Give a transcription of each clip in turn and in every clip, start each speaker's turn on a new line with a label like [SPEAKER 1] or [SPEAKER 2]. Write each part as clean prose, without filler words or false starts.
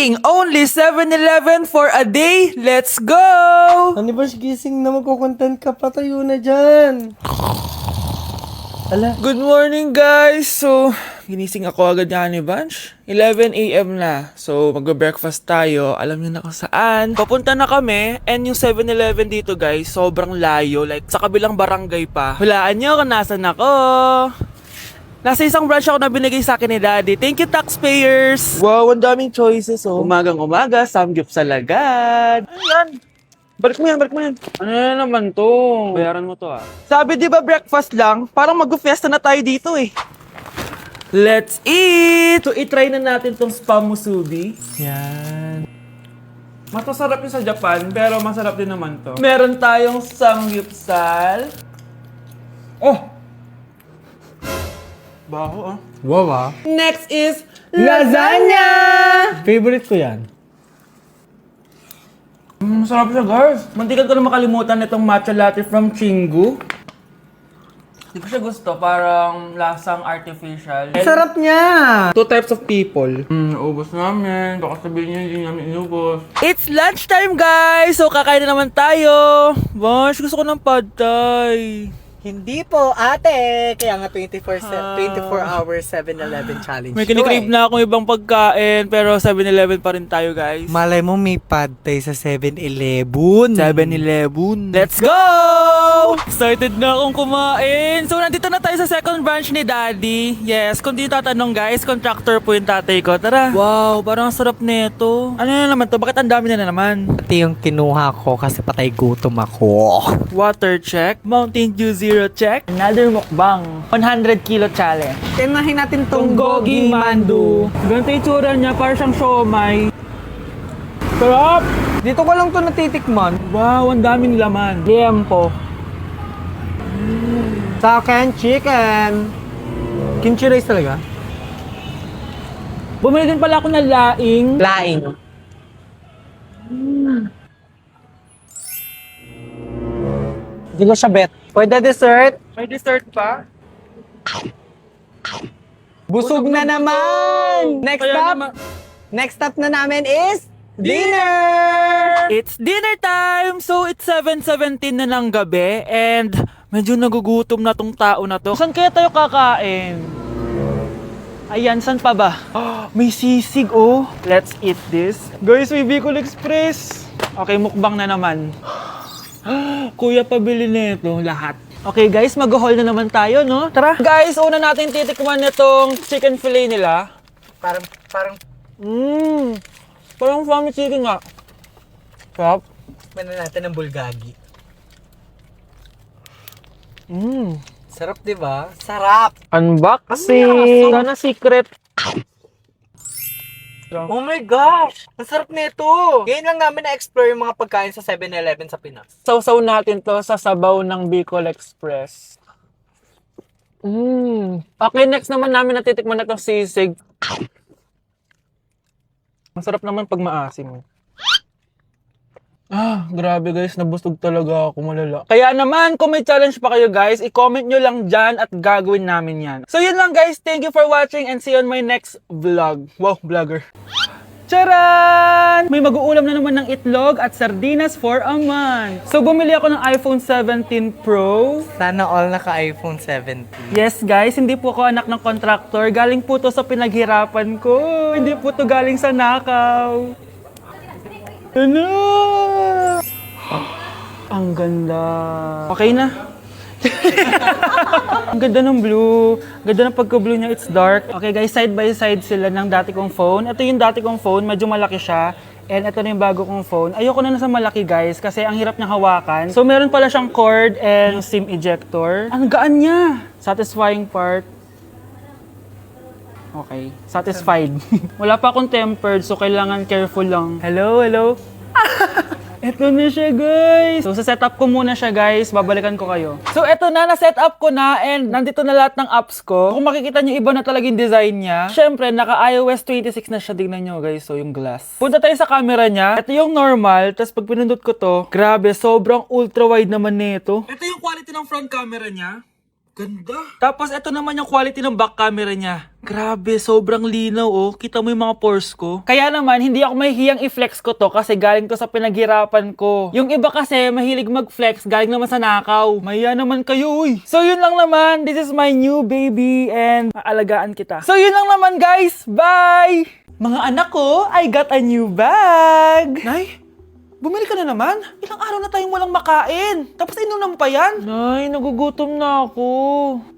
[SPEAKER 1] Introducing only 7-Eleven for a day. Let's go!
[SPEAKER 2] Ano ba, gising na, magkukontent ka, patayo na dyan. Ala,
[SPEAKER 1] Good morning, guys! So, ginising ako agad nga ni Bunch. 11 a.m. na. So, magbe-breakfast tayo. Alam niyo na kung saan. Papunta na kami. And yung 7-Eleven dito, guys, sobrang layo. Like, sa kabilang barangay pa. Hulaan niyo kung nasan ako. Nasa isang branch ako na binigay sa akin ni Daddy. Thank you, taxpayers! Wow, ang daming choices, oh. Umagang-umaga, samgyup sa lagad. Ano yan? Balik mo yan, balik mo yan. Ano na naman to? Bayaran mo to, ah. Sabi, di ba breakfast lang? Parang mag-fiesta na tayo dito, eh. Let's eat! So, itry na natin tong spam musubi. Yan. Mas masarap yung sa Japan, pero masarap din naman to. Meron tayong samgyupsal. Oh! Baho, ah.
[SPEAKER 2] wow ah.
[SPEAKER 1] Next is lasagna!
[SPEAKER 2] Favorite ko yan.
[SPEAKER 1] Masarap siya, guys. Mantikan ko na makalimutan itong matcha latte from Chingu. Hindi ko siya gusto. Parang lasang artificial.
[SPEAKER 2] Sarap niya!
[SPEAKER 1] Two types of people. Ubus namin. Baka sabihin niyo hindi namin inubos. It's lunchtime, guys! So, kakain na naman tayo. Bosh, gusto ko ng pad thai.
[SPEAKER 2] Hindi po, ate. Kaya nga 24 hours 7-Eleven challenge.
[SPEAKER 1] May kinikrave na akong ibang pagkain, pero 7-Eleven pa rin tayo, guys.
[SPEAKER 2] Malay mo may pad thai sa 7-Eleven.
[SPEAKER 1] 7-Eleven. Let's go! Excited na akong kumain. So, nandito na tayo sa second branch ni Daddy. Yes, kung di tatanong, guys, contractor po yung tatay ko. Tara. Wow, parang sarap nito. Ano na naman to? Bakit ang dami na naman?
[SPEAKER 2] Ito yung kinuha ko kasi patay gutom ako.
[SPEAKER 1] Water check. Mountain Dew Zero check. Another mukbang. 100 kilo challenge.
[SPEAKER 2] Tinahin natin tong
[SPEAKER 1] Gogi Mandu. Ganito yung tsura niya, parang siyang siomay. Sarap!
[SPEAKER 2] Dito ko lang to natitikman.
[SPEAKER 1] Wow, ang daming laman. Liempo.
[SPEAKER 2] Sa akin, chicken. Kimchi rice talaga?
[SPEAKER 1] Bumili din pala ako ng laing.
[SPEAKER 2] Laing. Hindi ko siya bet. Pwede dessert?
[SPEAKER 1] May dessert pa?
[SPEAKER 2] Busog na naman! Next
[SPEAKER 1] Kaya
[SPEAKER 2] stop?
[SPEAKER 1] naman-
[SPEAKER 2] Next stop na namin is dinner!
[SPEAKER 1] It's dinner time! So, it's 7:17 na ng gabi and medyo nagugutom na tong tao na to. Saan kaya tayo kakain? Ayan, saan pa ba? May sisig, oh. Let's eat this. Guys, may Bicol Express. Okay, mukbang na naman. Kuya, pabili nito lahat. Okay guys, mag-haul na naman tayo, no? Tara! Guys, una natin titikman nitong chicken fillet nila.
[SPEAKER 2] Parang,
[SPEAKER 1] Parang family chicken nga. Sarap.
[SPEAKER 2] mana natin ng bulgagi.
[SPEAKER 1] Mmm.
[SPEAKER 2] Sarap, di ba? Sarap!
[SPEAKER 1] Unboxing! Sana secret.
[SPEAKER 2] Oh my gosh! Ang sarap nito! Ngayon lang namin na-explore yung mga pagkain sa 7-Eleven sa Pinas.
[SPEAKER 1] Sausaw natin to sa sabaw ng Bicol Express. Okay, next naman namin natitikman na itong sisig. Masarap naman pag maasim. Grabe guys, nabusog talaga ako, malala. Kaya naman, kung may challenge pa kayo guys, i-comment nyo lang dyan at gagawin namin yan. So yun lang guys, thank you for watching and see you on my next vlog. Wow, vlogger. Charan! May mag-uulam na naman ng itlog at sardinas for a month. So bumili ako ng iPhone 17 Pro.
[SPEAKER 2] Sana all naka-iPhone 17.
[SPEAKER 1] Yes guys, hindi po ako anak ng contractor. Galing po to sa pinaghirapan ko. Hindi po to galing sa nakaw. Ano? Ang ganda. Okay na. Ang ganda ng blue. Ganda ng pagka-blue niya, it's dark. Okay guys, side by side sila ng dati kong phone. Ito yung dati kong phone, medyo malaki siya. And ito na yung bago kong phone. Ayoko na sa malaki guys, kasi ang hirap niyang hawakan. So meron pala siyang cord and SIM ejector. Ang gaan niya. Satisfying part. Okay, satisfied. Wala pa akong tempered, so kailangan careful lang. Hello, hello. Eto na siya, guys. So, sa setup ko muna siya, guys. Babalikan ko kayo. So, eto na. Na-setup ko na and nandito na lahat ng apps ko. Kung makikita nyo, iba na talaga yung design niya. Siyempre, naka-iOS 26 na siya. Tignan nyo, guys. So, yung glass. Punta tayo sa camera niya. Ito yung normal. Tapos, pag pinindot ko to, grabe, sobrang ultra-wide naman nito. Ito yung quality ng front camera niya. Ganda. Tapos ito naman yung quality ng back camera niya. Grabe, sobrang linaw oh. Kita mo yung mga pores ko. Kaya naman, hindi ako mahihiyang i-flex ko to kasi galing to sa pinaghirapan ko. Yung iba kasi, mahilig mag-flex, galing naman sa nakaw. Mahiya naman kayo uy. So yun lang naman, this is my new baby and aalagaan kita. So yun lang naman guys, bye! Mga anak ko, I got a new bag! Nay? Bumili ka na naman? Ilang araw na tayong walang makain. Tapos inunan mo pa yan? Nay, nagugutom na ako.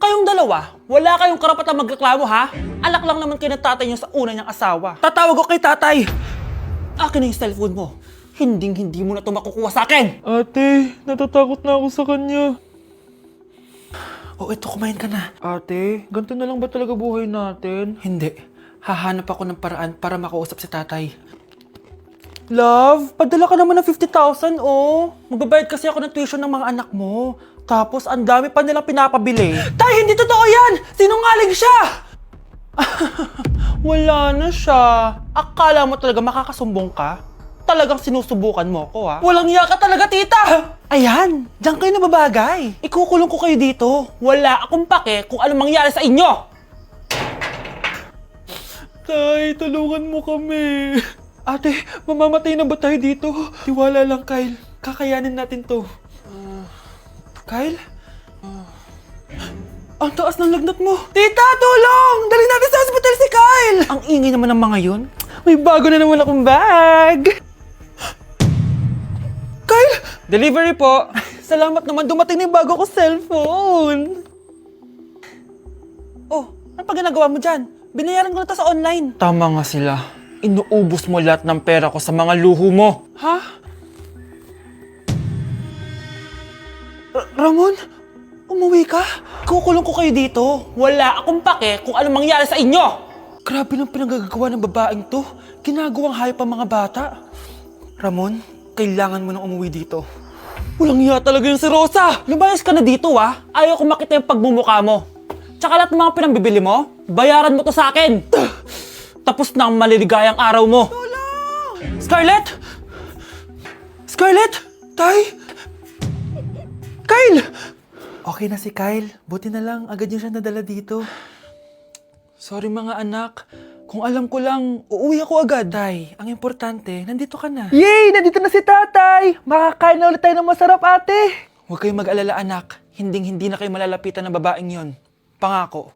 [SPEAKER 1] Kayong dalawa, wala kayong karapatang magreklamo ha? Alak lang naman kayo ng tatay niyo sa una niyang asawa. Tatawag ko kay tatay. Akin na yung cellphone mo. Hindi mo na ito makukuha sa akin. Ate, natatakot na ako sa kanya. Oh, eto, kumain ka na. Ate, ganito na lang ba talaga buhay natin? Hindi. Hahanap ako ng paraan para makausap si tatay. Love, padala ka naman ng 50,000, oh. Magbabayad kasi ako ng tuition ng mga anak mo. Tapos, ang dami pa nilang pinapabili. Tay, hindi totoo yan! Sinungaling siya! Wala na siya. Akala mo talaga makakasumbong ka? Talagang sinusubukan mo ko, ha? Walang iya ka talaga, tita! Ayan, diyan kayo nababagay. Ikukulong ko kayo dito. Wala akong pake kung anong mangyari sa inyo. Tay, tulungan mo kami. Ate, mamamatay na ba tayo dito? Tiwala lang, Kyle. Kakayanin natin to. Kyle? Ang taas ng lagnat mo. Tita, tulong! Dali natin sa hospital si Kyle! Ang ingay naman ng mga yun. May bago na naman akong bag. Kyle! Delivery po. Salamat naman, dumating na yung bago ko cellphone. Oh, ano pa ginagawa mo dyan? Binayaran ko na to sa online. Tama nga sila. Inuubos mo lahat ng pera ko sa mga luho mo. Ha? Ramon? Umuwi ka? Kukulong ko kayo dito. Wala akong pake kung anong mangyari sa inyo. Grabe ng pinagagawa ng babaeng to. Ginagawang hayop ang mga bata. Ramon, kailangan mo nang umuwi dito. Walang iya talaga yung si Rosa. Lumayas ka na dito ah. Ayaw ko makita yung pagmumukha mo. Tsaka lahat ng mga pinambibili mo, bayaran mo to sa akin. Tapos na ang maliligayang araw mo. Tulong! Scarlett! Scarlett! Tay! Kyle! Okay na si Kyle. Buti na lang, agad niya siya nadala dito. Sorry mga anak. Kung alam ko lang, uuwi ako agad. Tay, ang importante, nandito ka na. Yay! Nandito na si tatay! Makakain na ulit tayo ng masarap, ate! Huwag kayong mag-alala, anak. Hindi na kayo malalapitan ng babaeng yon. Pangako.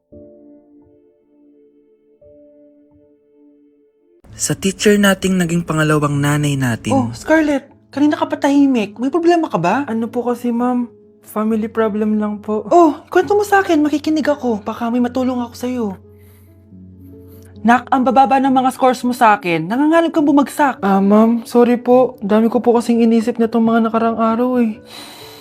[SPEAKER 3] Sa teacher nating naging pangalawang nanay natin,
[SPEAKER 1] Oh, Scarlett, kanina ka pa tahimik. May problema ka ba? Ano po kasi, ma'am? Family problem lang po. Oh, kwento mo sa akin. Makikinig ako. Baka may matulong ako sa'yo. Nak, ang bababa ng mga scores mo sa akin. Nangangalib kang bumagsak. Ma'am, sorry po. Dami ko po kasing inisip na itong mga nakarang araw eh.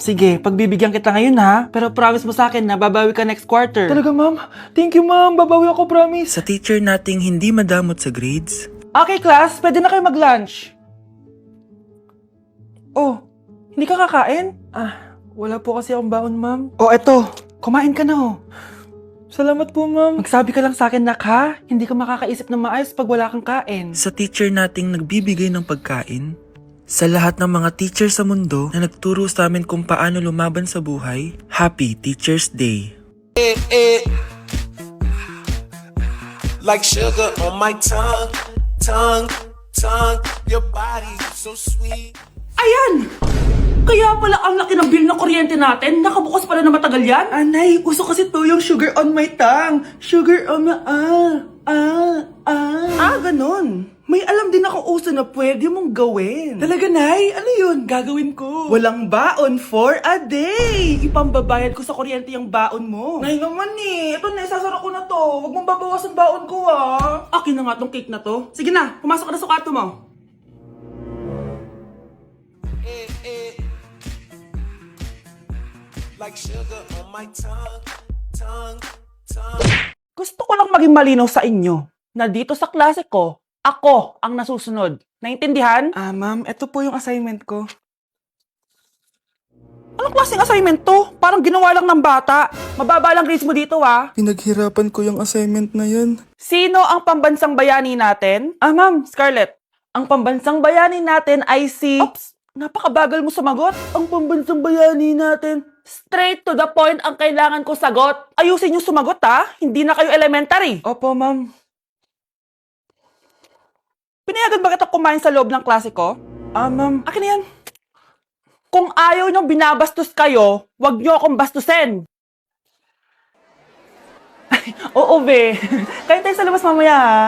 [SPEAKER 1] Sige, pagbibigyan kita ngayon ha. Pero promise mo sa akin na babawi ka next quarter. Talaga, ma'am? Thank you, ma'am. Babawi ako, promise.
[SPEAKER 3] sa teacher nating hindi madamot sa grades,
[SPEAKER 1] Okay, class. Pwede na kayo mag-lunch. Oh, hindi ka kakain? Wala po kasi akong baon, ma'am. Oh, eto. Kumain ka na, oh. Salamat po, ma'am. Magsabi ka lang sa akin, nak, ha? Hindi ka makakaisip ng maayos pag wala kang kain.
[SPEAKER 3] sa teacher nating nagbibigay ng pagkain, sa lahat ng mga teacher sa mundo na nagturo sa amin kung paano lumaban sa buhay, Happy Teacher's Day!
[SPEAKER 4] Like sugar on my tongue, your body so sweet.
[SPEAKER 1] Ayan! Kaya pala ang laki ng bill ng kuryente natin. Nakabukas pala na matagal yan. Anay, uso kasi to yung sugar on my tongue. Sugar on my... ganun. May alam din ako uso na pwede mong gawin. Talaga, Nay? Ano yun? Gagawin ko. Walang baon for a day. Ipambabayad ko sa kuryente yung baon mo. Nay naman eh. Ito na, isasara ko na to. Huwag mong babawasan baon ko ah. Akin na nga tong cake na to. Sige na, pumasok ka na sa kwarto mo.
[SPEAKER 4] Like sugar on my tongue.
[SPEAKER 1] Gusto ko lang maging malinaw sa inyo na dito sa klase ko, ako ang nasusunod. Naintindihan? Ma'am, ito po yung assignment ko. Anong klaseng assignment to? Parang ginawa lang ng bata. Mababa lang grades mo dito, ah.
[SPEAKER 3] Pinaghirapan ko yung assignment na yan.
[SPEAKER 1] Sino ang pambansang bayani natin? Ma'am, Scarlett. Ang pambansang bayani natin ay si... Oops! Napakabagal mo sumagot. Ang pambansang bayani natin Straight to the point ang kailangan ko sagot. Ayusin yung sumagot ha. Hindi na kayo elementary. Opo, ma'am. Pinayagan ba kita kumain sa loob ng klase ko? Ma'am. Akin na yan. Kung ayaw niyong binabastos kayo, wag niyo akong bastusin. Oo, be. Kain tayo sa labas mamaya, ha?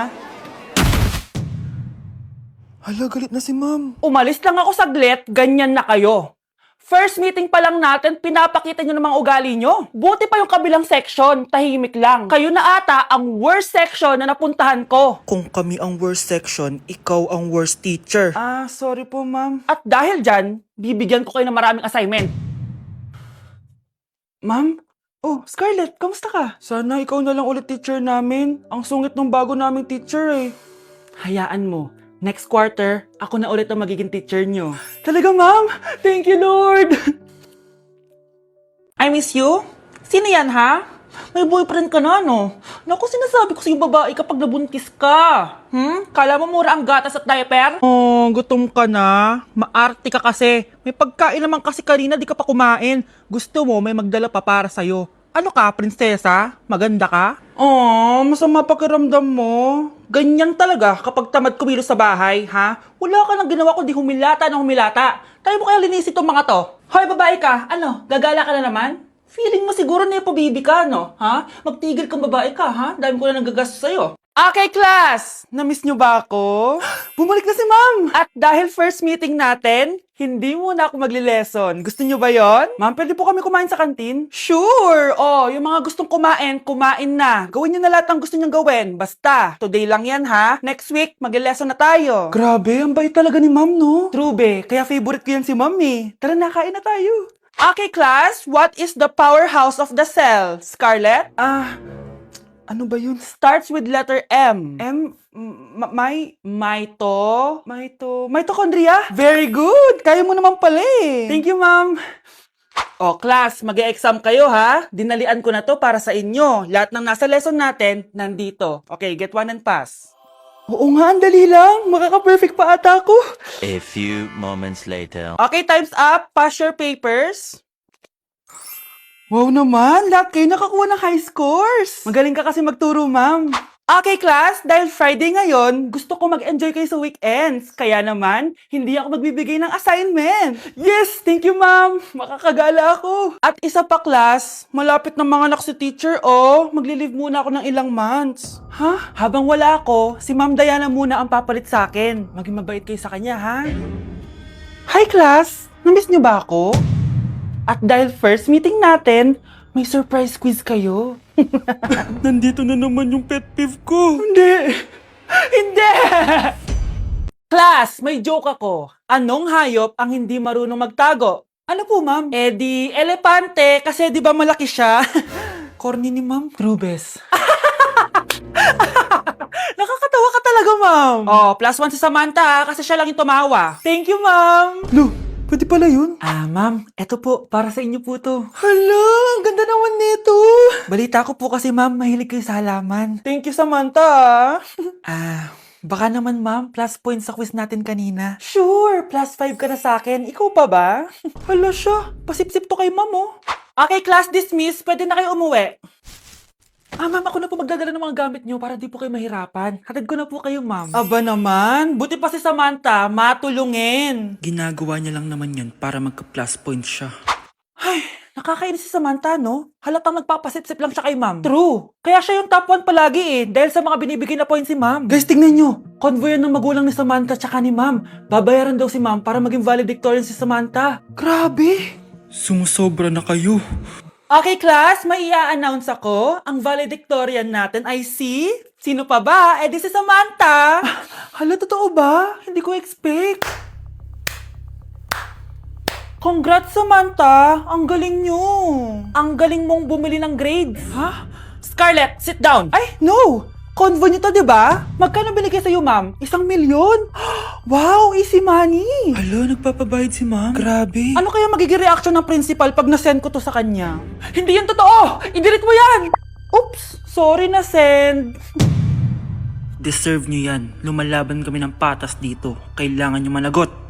[SPEAKER 3] Hala, galit na si ma'am.
[SPEAKER 1] Umalis lang ako saglit, ganyan na kayo. First meeting pa lang natin, pinapakita nyo ng mga ugali nyo. Buti pa yung kabilang section, tahimik lang. Kayo na ata ang worst section na napuntahan ko.
[SPEAKER 3] Kung kami ang worst section, ikaw ang worst teacher.
[SPEAKER 1] Sorry po, ma'am. At dahil dyan, bibigyan ko kayo ng maraming assignment. Ma'am? Oh, Scarlett, kamusta ka? Sana ikaw na lang ulit teacher namin. Ang sungit ng bago naming teacher eh. Hayaan mo. Next quarter, ako na ulit ang magiging teacher nyo. Talaga, ma'am? Thank you, Lord! I miss you? Sino yan, ha? May boyfriend ka na, no? Naku, sinasabi ko sa yung babae kapag nabuntis ka. Kala mo mura ang gatas at diaper? Oh, gutom ka na. Maarte ka kasi. May pagkain naman kasi kanina, di ka pa kumain. Gusto mo, may magdala pa para sa'yo. Ano ka, prinsesa? Maganda ka? Oh, masama pakiramdam mo. Ganyan talaga kapag tamad kumilos sa bahay, ha? Wala ka nang ginawa kundi humilata ng humilata. Tayo mo kaya linisin itong mga to. Hoy, babae ka. Ano, gagala ka na naman? Feeling mo siguro na bibi ka, no? Ha? Magtigil kang babae ka, ha? Dahil ko na nanggagastos sa'yo. Okay, class! Na-miss nyo ba ako? Bumalik na si ma'am! At dahil first meeting natin, hindi muna ako magli-lesson. Gusto nyo ba yon? Ma'am, pwede po kami kumain sa kantin? Sure! Oh, yung mga gustong kumain, kumain na. Gawin nyo na lahat ng gusto nyong gawin. Basta, today lang yan ha. Next week, magli-lesson na tayo. Grabe, ang bait talaga ni ma'am, no? True, be. Kaya favorite ko yan si ma'am eh. Tara na, kain na tayo. Okay, class. What is the powerhouse of the cell? Scarlett? Ano ba yun? Starts with letter M. Mitochondria? Very good! Kaya mo naman pala eh. Thank you, ma'am. O, class, mag-e-exam kayo ha. Dinalian ko na to para sa inyo. Lahat ng nasa lesson natin, nandito. Okay, get one and pass. Oo nga, ang dali lang. Makaka-perfect pa ata ako.
[SPEAKER 5] A few moments later.
[SPEAKER 1] Okay, time's up. Pass your papers. Wow naman, lahat kayo nakakuha ng high scores. Magaling ka kasi magturo, ma'am. Okay, class, dahil Friday ngayon, gusto ko mag-enjoy kayo sa weekends. Kaya naman, hindi ako magbibigay ng assignment. Yes, thank you, ma'am. Makakagala ako. At isa pa, class, malapit na mga anak si teacher, oh. Magli-leave muna ako ng ilang months. Ha? Habang wala ako, si Ma'am Diana muna ang papalit sa akin. Maging mabait kayo sa kanya, ha? Hi, class. Namiss niyo ba ako? At dahil first meeting natin, may surprise quiz kayo.
[SPEAKER 3] Nandito na naman yung pet peeve ko.
[SPEAKER 1] Hindi! Hindi! Class, may joke ako. Anong hayop ang hindi marunong magtago? Ano po, ma'am? Eh di, elepante, kasi di ba malaki siya? Corny ni ma'am. Trubes. Nakakatawa ka talaga, ma'am. Oh, +1 si Samantha, kasi siya lang yung tumawa. Thank you, ma'am.
[SPEAKER 3] Lo, pwede pala yun?
[SPEAKER 1] Ma'am, eto po, para sa inyo po to.
[SPEAKER 3] Hala, ang ganda naman nito.
[SPEAKER 1] Balita ko po kasi, ma'am, mahilig kayo sa halaman. Thank you, Samantha. Baka naman, ma'am, plus points sa quiz natin kanina. Sure, +5 ka na sa akin. Ikaw pa ba? Hala siya, pasip-sip to kay ma'am, oh. Okay, class dismissed. Pwede na kayo umuwi. Ma'am, ako na po magdadala ng mga gamit nyo para di po kayo mahirapan. Hatid ko na po kayo, ma'am. Aba naman, buti pa si Samantha, matulungin.
[SPEAKER 3] Ginagawa niya lang naman yan para magka-plus points siya.
[SPEAKER 1] Ay, nakakainis si Samantha, no? Halatang nagpapasip-sip lang siya kay ma'am. True. Kaya siya yung top 1 palagi eh, dahil sa mga binibigay na points si ma'am. Guys, tingnan nyo. Convoy yan ng magulang ni Samantha tsaka ni ma'am. Babayaran daw si ma'am para maging valedictorian si Samantha. Grabe.
[SPEAKER 3] Sumusobra na kayo.
[SPEAKER 1] Okay, class, may i-announce ako. Ang valedictorian natin ay si... Sino pa ba? Eh, di si Samantha. Hala, totoo ba? Hindi ko expect. Congrats, Samantha! Ang galing nyo! Ang galing mong bumili ng grades! Ha? Scarlett, sit down! Ay, no! Convo nyo to, diba? Magkano binigay sa'yo, ma'am? 1 milyon? Wow, easy money!
[SPEAKER 3] Hala, nagpapabayad si ma'am. Grabe.
[SPEAKER 1] Ano kaya magiging reaction ng principal pag nasend ko to sa kanya? Hindi yan totoo! I-delete mo yan! Oops! Sorry na send!
[SPEAKER 3] Deserve nyo yan. Lumalaban kami ng patas dito. Kailangan nyo managot.